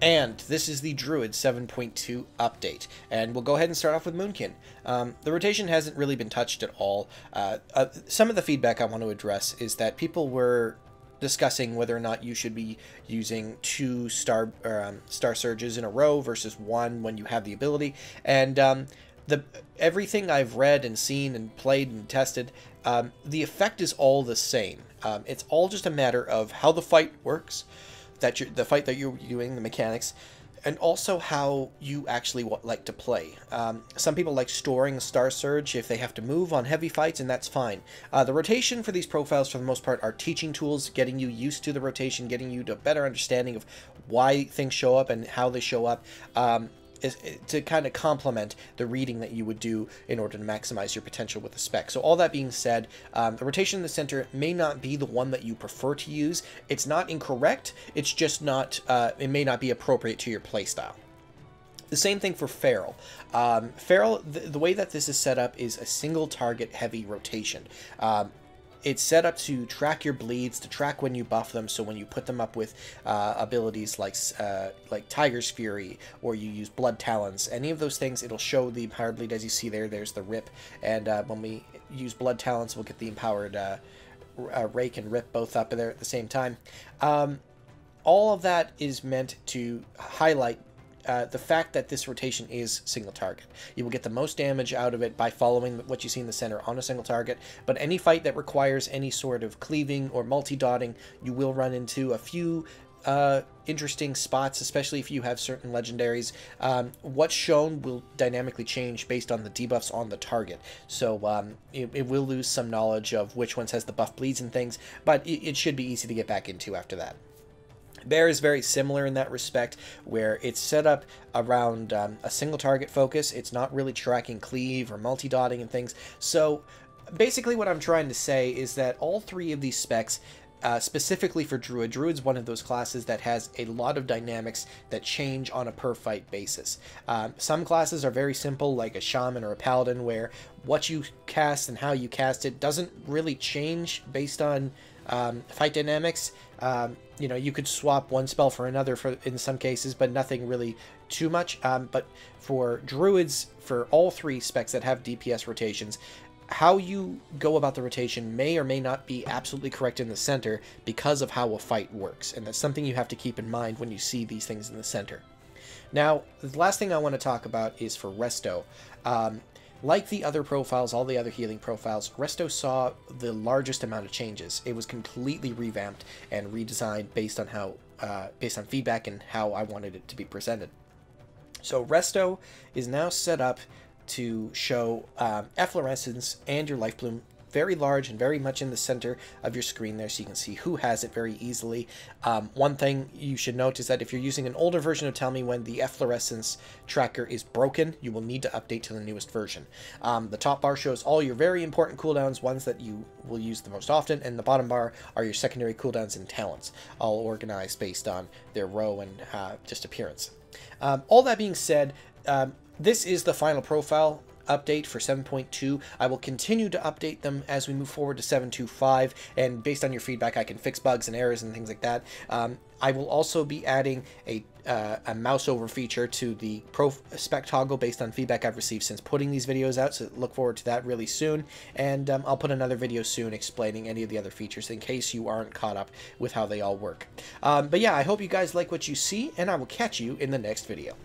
And this is the Druid 7.2 update, and we'll go ahead and start off with Moonkin. The rotation hasn't really been touched at all. Some of the feedback I want to address is that people were discussing whether or not you should be using two star surges in a row versus one when you have the ability, and everything I've read and seen and played and tested, the effect is all the same. It's all just a matter of how the fight works, the fight that you're doing, the mechanics, and also how you actually like to play. Some people like storing a Star Surge if they have to move on heavy fights, and that's fine. The rotation for these profiles, for the most part, are teaching tools, getting you used to the rotation, getting you to a better understanding of why things show up and how they show up. Is to kind of complement the reading that you would do in order to maximize your potential with the spec. So all that being said, the rotation in the center may not be the one that you prefer to use. It's not incorrect, it's just not, it may not be appropriate to your playstyle. The same thing for Feral. Feral, the way that this is set up is a single target heavy rotation. It's set up to track your bleeds, to track when you buff them, so when you put them up with abilities like Tiger's Fury, or you use Blood Talons, any of those things, it'll show the empowered bleed as you see there. There's the Rip, and when we use Blood Talons, we'll get the empowered Rake and Rip both up there at the same time. All of that is meant to highlight the fact that this rotation is single target. You will get the most damage out of it by following what you see in the center on a single target, but any fight that requires any sort of cleaving or multi-dotting, you will run into a few interesting spots, especially if you have certain legendaries. What's shown will dynamically change based on the debuffs on the target, so it will lose some knowledge of which ones has the buff bleeds and things, but it should be easy to get back into after that. Bear is very similar in that respect, where it's set up around a single target focus. It's not really tracking cleave or multi-dotting and things. So basically what I'm trying to say is that all three of these specs, specifically for Druid, Druid's one of those classes that has a lot of dynamics that change on a per fight basis. Some classes are very simple, like a Shaman or a Paladin, where what you cast and how you cast it doesn't really change based on fight dynamics. You know, you could swap one spell for another in some cases, but nothing really too much. But for Druids, for all three specs that have DPS rotations, how you go about the rotation may or may not be absolutely correct in the center because of how a fight works, and that's something you have to keep in mind when you see these things in the center. Now, the last thing I want to talk about is for Resto. Like the other profiles, all the other healing profiles, Resto saw the largest amount of changes. It was completely revamped and redesigned based on how, based on feedback and how I wanted it to be presented. So Resto is now set up to show efflorescence and your life bloom very large and very much in the center of your screen there, so you can see who has it very easily. One thing you should note is that if you're using an older version of Tell Me When, the efflorescence tracker is broken. You will need to update to the newest version. The top bar shows all your very important cooldowns, ones that you will use the most often, and the bottom bar are your secondary cooldowns and talents, all organized based on their row and just appearance. All that being said, this is the final profile update for 7.2. I will continue to update them as we move forward to 7.2.5, and based on your feedback I can fix bugs and errors and things like that. I will also be adding a mouse over feature to the Pro Spec toggle based on feedback I've received since putting these videos out, so look forward to that really soon, and I'll put another video soon explaining any of the other features in case you aren't caught up with how they all work. But yeah, I hope you guys like what you see, and I will catch you in the next video.